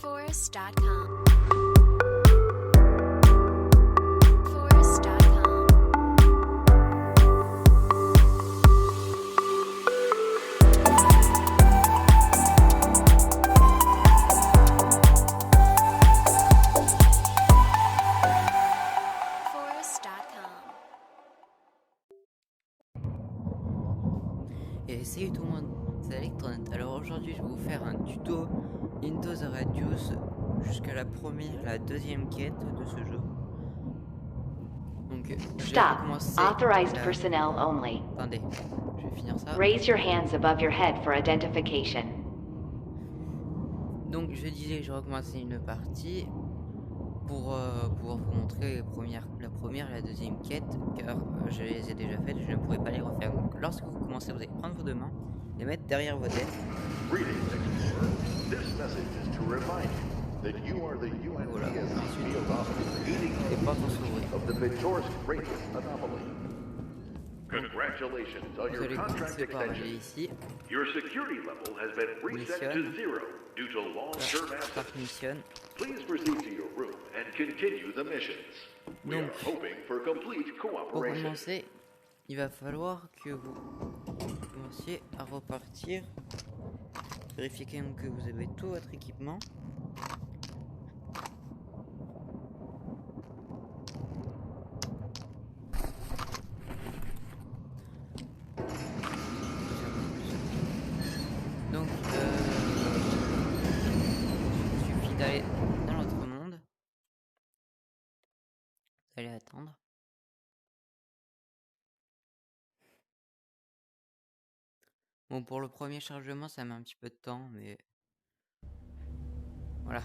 Forest.com. Forest.com. Forest.com. Et salut tout le monde, c'est Electronet. Alors aujourd'hui je vais vous faire un tuto Into the Radius jusqu'à la deuxième quête de ce jeu. Donc je vais Stop. commencer. Authorized personnel only. Attendez, je vais finir ça. Raise your hands above your head for identification. Donc je disais que je recommençais une partie pour pouvoir vous montrer la première et la deuxième quête, car je les ai déjà faites, je ne pourrais pas les refaire. Donc lorsque vous commencez, vous allez prendre vos deux mains, les mettre derrière vos têtes. Greetings, Explorer. This message is to remind you that you are the UNTSC field officer Et pas pour s'ouvrir. of the Victorsk radius anomaly. Congratulations on Vous your allez contract commencer par aller extension. ici, Your security level has been reset to Mission. 0 due to long-term Park absence. Mission. Please proceed to your room and continue the missions. We are Donc, hoping for complete Pour cooperation. commencer, il va falloir que vous commenciez à repartir. Vérifiez quand même que vous avez tout votre équipement. Donc, il suffit d'aller dans l'autre monde. Vous allez attendre. Bon, pour le premier chargement, ça met un petit peu de temps, mais voilà.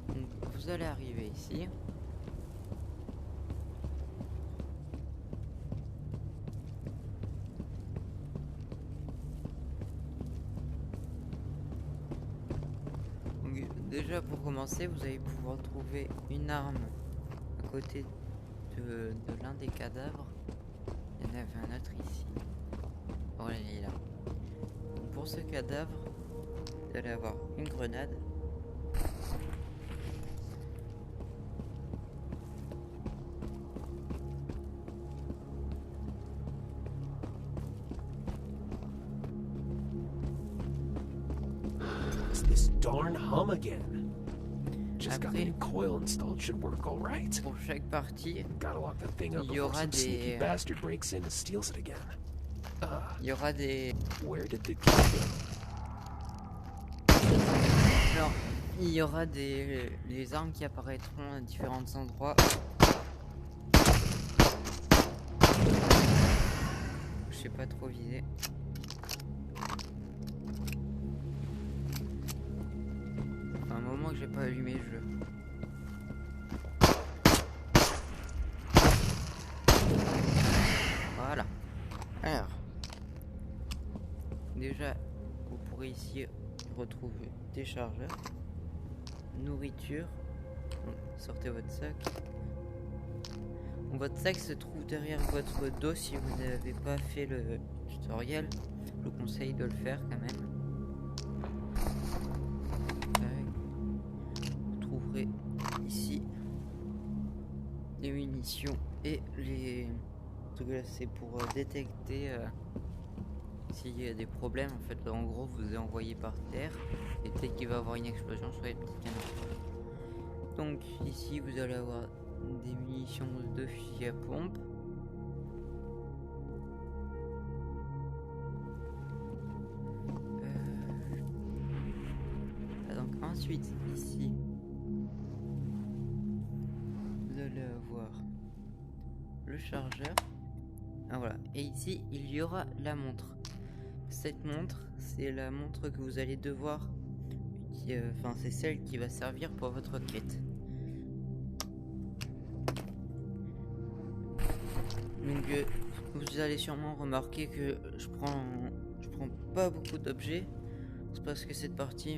Donc, vous allez arriver ici. Donc, déjà, pour commencer, vous allez pouvoir trouver une arme à côté de l'un des cadavres. Il y en avait un autre ici. Voilà, il est là. Donc, pour ce cadavre, vous allez avoir une grenade. It's this darn hum again. Just got the Après- new coil installed, should work all right. Pour chaque partie, Gotta lock that thing up Il y before aura some sneaky des- bastard breaks in and steals it again. il y aura des... Where did the key go? Alors, il y aura les armes qui apparaîtront à différents endroits. Je sais pas trop viser. Ça fait un moment que j'ai pas allumé le jeu. Voilà. Alors, déjà, vous pourrez ici retrouver des chargeurs, nourriture. Donc, sortez votre sac. Donc, votre sac se trouve derrière votre dos si vous n'avez pas fait le tutoriel. Je vous conseille de le faire quand même. Vous trouverez ici les munitions et les... C'est pour détecter s'il y a des problèmes. En fait, en gros, vous est envoyé par terre et peut-être qu'il va y avoir une explosion sur les petits canons. Donc ici, vous allez avoir des munitions de fusil à pompe. Donc ensuite, ici, vous allez avoir le chargeur. Ah voilà, et ici il y aura la montre. Cette montre, c'est la montre que vous allez devoir enfin c'est celle qui va servir pour votre quête. Donc vous allez sûrement remarquer que je prends pas beaucoup d'objets. C'est parce que cette partie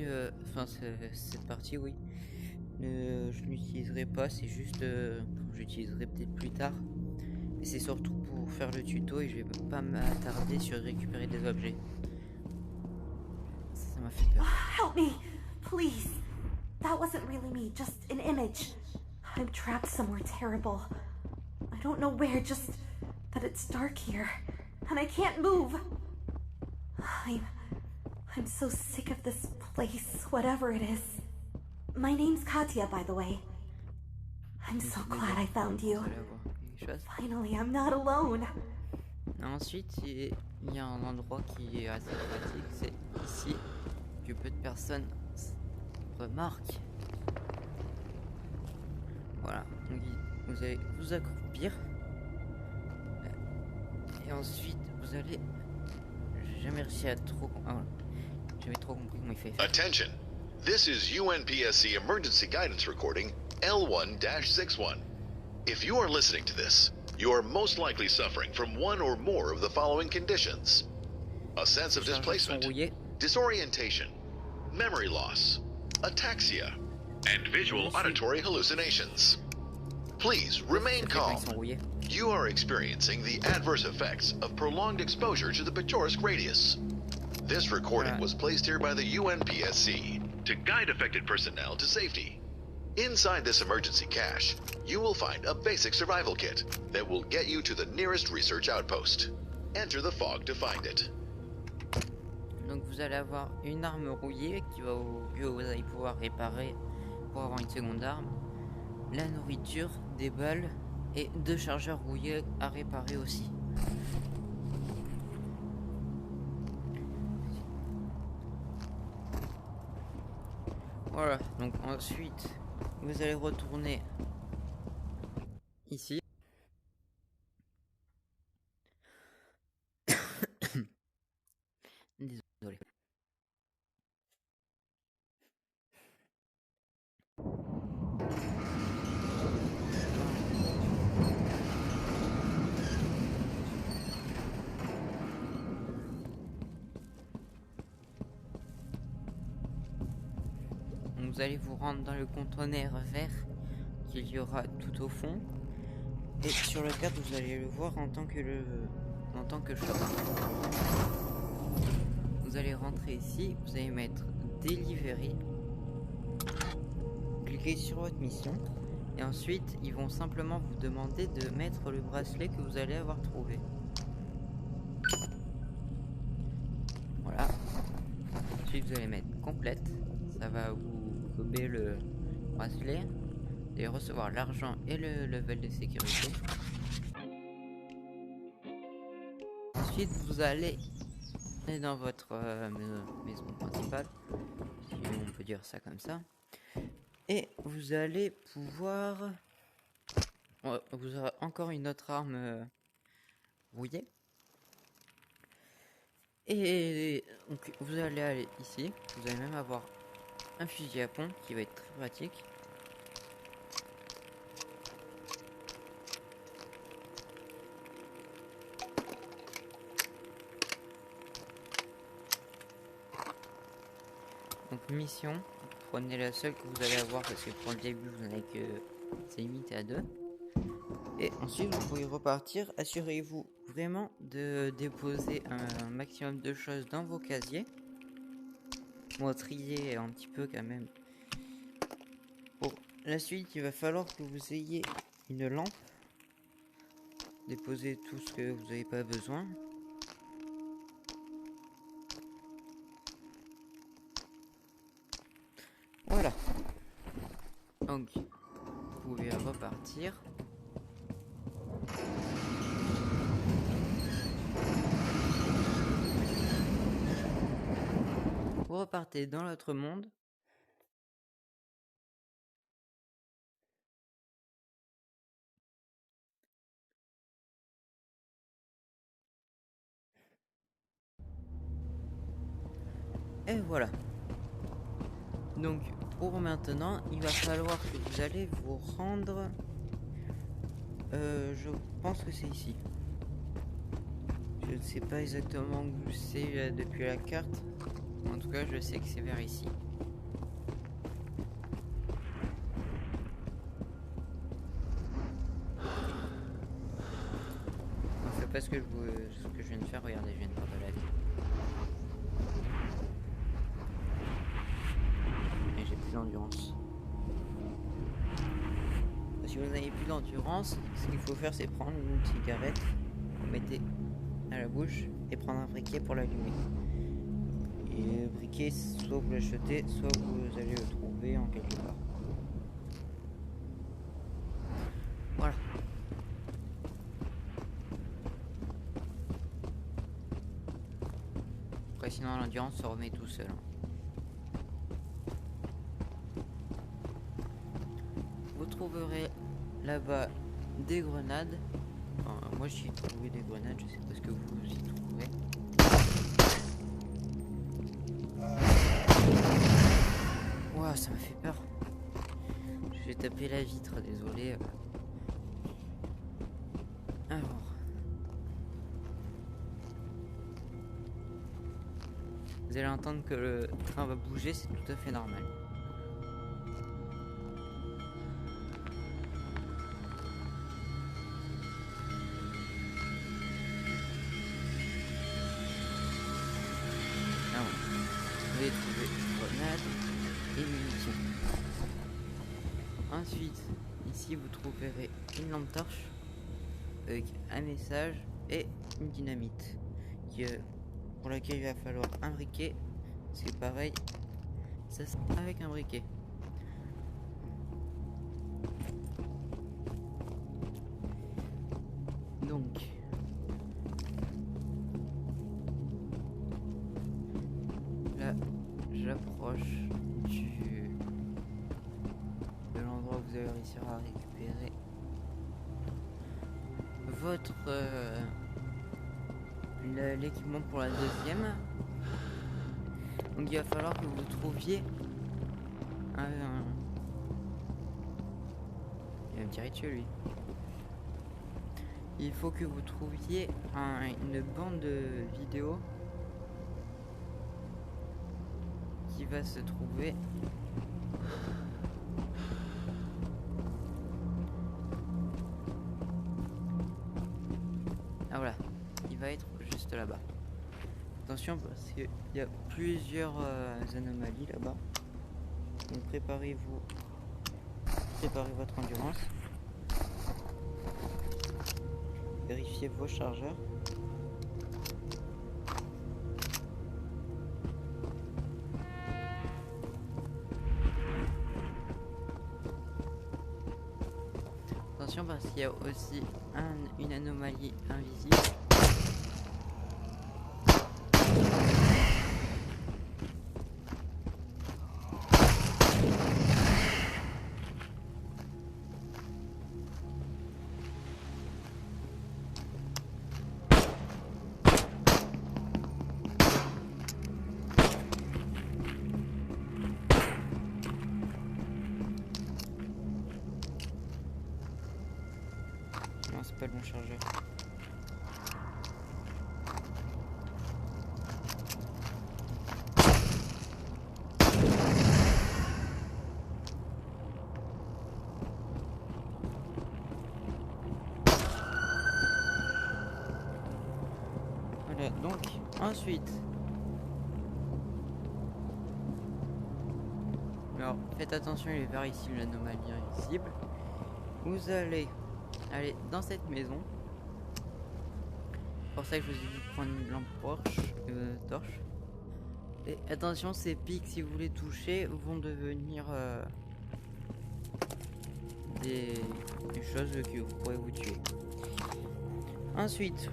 oui, je l'utiliserai pas, c'est juste j'utiliserai peut-être plus tard. Et c'est surtout pour faire le tuto et je vais pas m'attarder sur récupérer des objets. Ça m'a fait peur. Help me, please. That wasn't really me, just an image. I'm trapped somewhere terrible. I don't know where, just that it's dark here, and I can't move. I'm so sick of this place, whatever it is. My name's Katya, by the way. I'm so glad I found you. Vous allez avoir quelque chose. Finally, I'm not alone. Ensuite, il y a un endroit qui est assez pratique, c'est ici que peu de personnes remarquent. Voilà, donc vous allez vous accroupir. Et ensuite, vous allez... J'ai jamais réussi à trop... Ah, voilà. J'ai jamais trop compris comment il fait. Attention! This is UNPSC emergency guidance recording L1-61. If you are listening to this, you are most likely suffering from one or more of the following conditions: a sense of displacement, disorientation, memory loss, ataxia, and visual auditory hallucinations. Please remain calm. You are experiencing the adverse effects of prolonged exposure to the Pechorsk radius. This recording was placed here by the UNPSC to guide affected personnel to safety. Inside this emergency cache, you will find a basic survival kit that will get you to the nearest research outpost. Enter the fog to find it. Donc vous allez avoir une arme rouillée que vous allez pouvoir réparer pour avoir une seconde arme, la nourriture, des balles et 2 chargeurs rouillés à réparer aussi. Voilà, donc ensuite vous allez retourner ici. Désolé. Vous allez vous rendre dans le conteneur vert qu'il y aura tout au fond, et sur le cadre vous allez le voir en tant que shop. Vous allez rentrer ici, vous allez mettre Delivery, cliquez sur votre mission et ensuite ils vont simplement vous demander de mettre le bracelet que vous allez avoir trouvé. Voilà. Ensuite vous allez mettre complète, ça va vous gober le bracelet. Vous allez recevoir l'argent et le level de sécurité. Ensuite vous allez dans votre maison principale, si on peut dire ça comme ça, et vous allez pouvoir vous aurez encore une autre arme rouillée, et donc vous allez aller ici, vous allez même avoir un fusil à pompe qui va être très pratique. Donc mission, prenez la seule que vous allez avoir parce que pour le début vous n'avez que c'est limité à 2. Et ensuite vous pouvez repartir. Assurez-vous vraiment de déposer un maximum de choses dans vos casiers. Bon, trier un petit peu quand même. Pour la suite, il va falloir que vous ayez une lampe. Déposez tout ce que vous n'avez pas besoin. Voilà. Donc, vous pouvez repartir. Vous repartez dans l'autre monde. Et voilà. Donc, pour maintenant, il va falloir que vous allez vous rendre... je pense que c'est ici. Je ne sais pas exactement où c'est depuis la carte. En tout cas, je sais que c'est vers ici. On fait pas ce que je viens de faire. Regardez, je viens de faire de la vie. Et j'ai plus l'endurance. Si vous n'avez plus d'endurance, ce qu'il faut faire, c'est prendre une cigarette, vous mettez à la bouche et prendre un briquet pour l'allumer. Et le briquet, soit vous l'achetez, soit vous allez le trouver en quelque part. Voilà. Après, sinon l'endurance se remet tout seul. Vous trouverez là-bas des grenades. Enfin, moi j'y ai trouvé des grenades, je sais pas ce que vous y trouverez. Ouah, ça m'a fait peur. J'ai tapé la vitre, désolé. Alors. Vous allez entendre que le train va bouger, c'est tout à fait normal. Vous allez trouver grenades et munitions. Ensuite, ici vous trouverez une lampe torche avec un message et une dynamite pour laquelle il va falloir un briquet. C'est pareil, ça c'est avec un briquet. Donc là, j'approche de l'endroit où vous allez réussir à récupérer votre l'équipement pour la deuxième. Donc il va falloir que vous trouviez il va me tirer dessus lui. Il faut que vous trouviez une bande de vidéo qui va se trouver voilà, il va être juste là-bas. Attention parce qu'il y a plusieurs anomalies là-bas. Donc préparez votre endurance. Vérifiez vos chargeurs. Attention parce qu'il y a aussi une anomalie invisible. Non, c'est pas le bon chargeur. Voilà, donc ensuite, alors faites attention, il est vers ici l'anomalie invisible. Vous allez aller dans cette maison. Pour ça que je vous ai dit de prendre une lampe torche. Et attention, ces pics, si vous les touchez, vont devenir des choses qui pourraient vous tuer. Ensuite,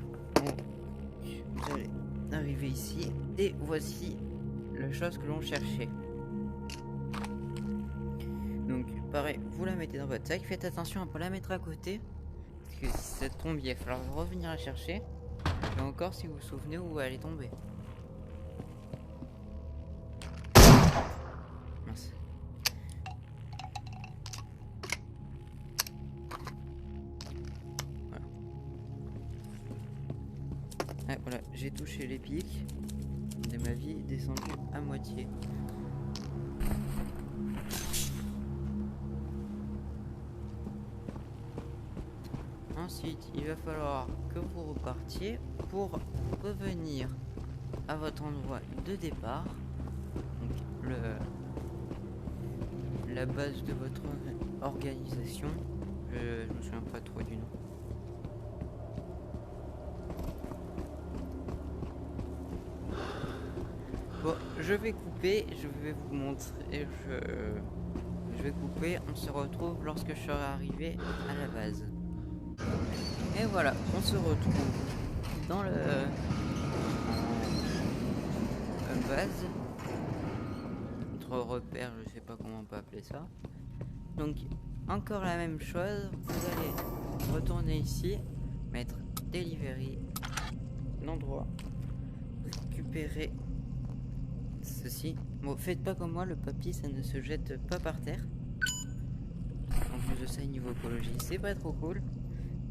vous allez arriver ici et voici la chose que l'on cherchait. Donc pareil, vous la mettez dans votre sac. Faites attention à ne pas la mettre à côté, parce que si ça tombe, il va falloir revenir la chercher. Et encore, si vous vous souvenez où elle est tombée. Mince. Voilà. Ah, voilà, j'ai touché les pics et ma vie est descendue à moitié. Ensuite, il va falloir que vous repartiez pour revenir à votre endroit de départ. Donc la base de votre organisation. Je me souviens pas trop du nom. Bon, je vais couper, je vais vous montrer, je vais couper, on se retrouve lorsque je serai arrivé à la base. Et voilà, on se retrouve dans le base, notre repère, je sais pas comment on peut appeler ça. Donc encore la même chose, vous allez retourner ici, mettre delivery, l'endroit, récupérer ceci. Bon, faites pas comme moi, le papier ça ne se jette pas par terre. En plus de ça, niveau écologie, c'est pas trop cool.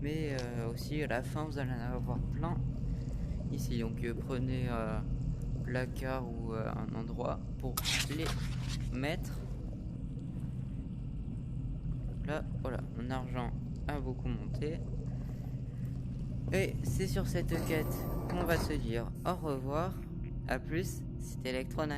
Mais aussi à la fin, vous allez en avoir plein ici. Donc prenez placard ou un endroit pour les mettre. Là, voilà, mon argent a beaucoup monté. Et c'est sur cette quête qu'on va se dire au revoir. A plus, c'était Electronaut.